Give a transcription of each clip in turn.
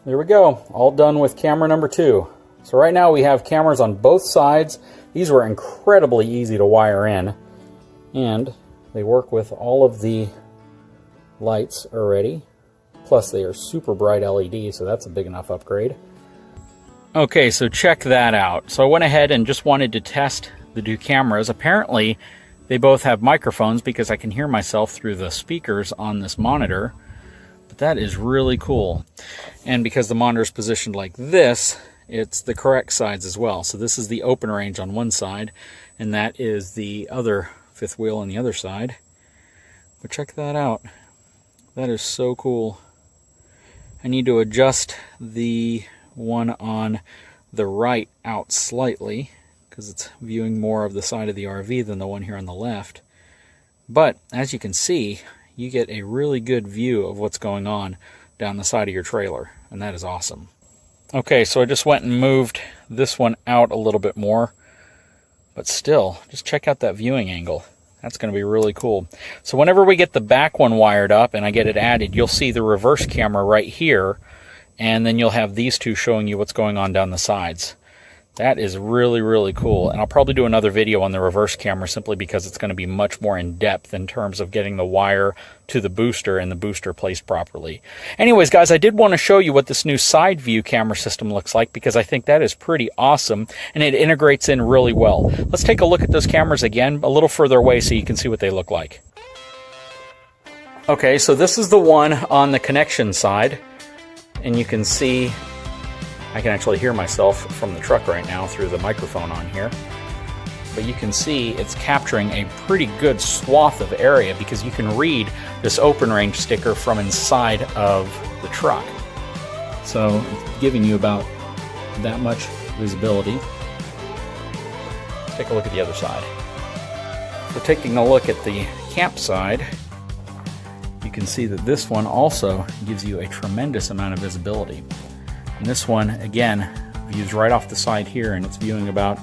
there we go. All done with camera number 2. So right now we have cameras on both sides. These were incredibly easy to wire in, and they work with all of the lights already. Plus they are super bright LED, so that's a big enough upgrade. Okay, so check that out. So I went ahead and just wanted to test the two cameras. Apparently they both have microphones because I can hear myself through the speakers on this monitor. But that is really cool. And because the monitor is positioned like this, it's the correct sides as well. So this is the open range on one side, and that is the other fifth wheel on the other side. But check that out. That is so cool. I need to adjust the one on the right out slightly because it's viewing more of the side of the RV than the one here on the left. But as you can see, you get a really good view of what's going on down the side of your trailer, and that is awesome. Okay, so I just went and moved this one out a little bit more, but still, just check out that viewing angle. That's going to be really cool. So whenever we get the back one wired up and I get it added, you'll see the reverse camera right here, and then you'll have these two showing you what's going on down the sides. That is really, really cool. And I'll probably do another video on the reverse camera simply because it's going to be much more in depth in terms of getting the wire to the booster and the booster placed properly. Anyways, guys, I did want to show you what this new side view camera system looks like because I think that is pretty awesome and it integrates in really well. Let's take a look at those cameras again a little further away so you can see what they look like. Okay, so this is the one on the connection side, and you can see I can actually hear myself from the truck right now through the microphone on here. But you can see it's capturing a pretty good swath of area because you can read this open range sticker from inside of the truck. So it's giving you about that much visibility. Let's take a look at the other side. So taking a look at the camp side, you can see that this one also gives you a tremendous amount of visibility. And this one, again, views right off the side here, and it's viewing about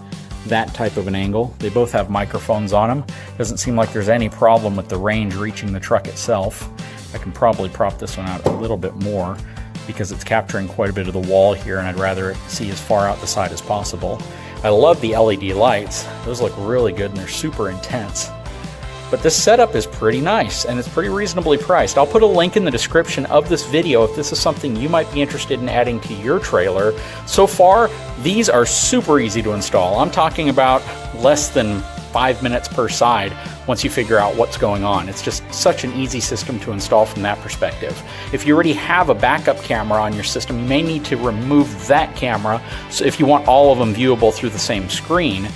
that type of an angle. They both have microphones on them. Doesn't seem like there's any problem with the range reaching the truck itself. I can probably prop this one out a little bit more because it's capturing quite a bit of the wall here, and I'd rather it see as far out the side as possible. I love the LED lights. Those look really good, and they're super intense. But this setup is pretty nice, and it's pretty reasonably priced. I'll put a link in the description of this video if this is something you might be interested in adding to your trailer. So far, these are super easy to install. I'm talking about less than 5 minutes per side once you figure out what's going on. It's just such an easy system to install from that perspective. If you already have a backup camera on your system, you may need to remove that camera so if you want all of them viewable through the same screen.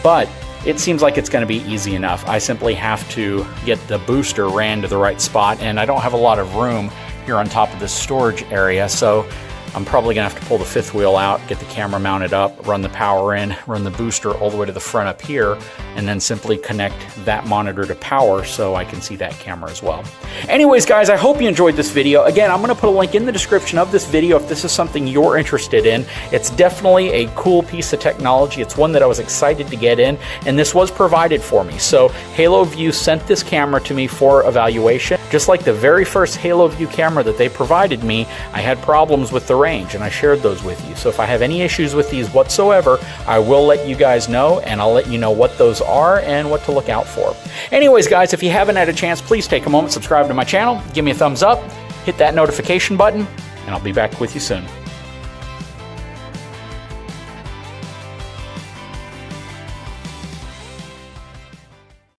But it seems like it's going to be easy enough. I simply have to get the booster ran to the right spot, and I don't have a lot of room here on top of this storage area, so I'm probably going to have to pull the fifth wheel out, get the camera mounted up, run the power in, run the booster all the way to the front up here, and then simply connect that monitor to power so I can see that camera as well. Anyways, guys, I hope you enjoyed this video. Again, I'm going to put a link in the description of this video if this is something you're interested in. It's definitely a cool piece of technology. It's one that I was excited to get in, and this was provided for me. So Haloview sent this camera to me for evaluation. Just like the very first Haloview camera that they provided me, I had problems with the range, and I shared those with you. So if I have any issues with these whatsoever, I will let you guys know, and I'll let you know what those are and what to look out for. Anyways, guys, if you haven't had a chance, please take a moment, subscribe to my channel, give me a thumbs up, hit that notification button, and I'll be back with you soon.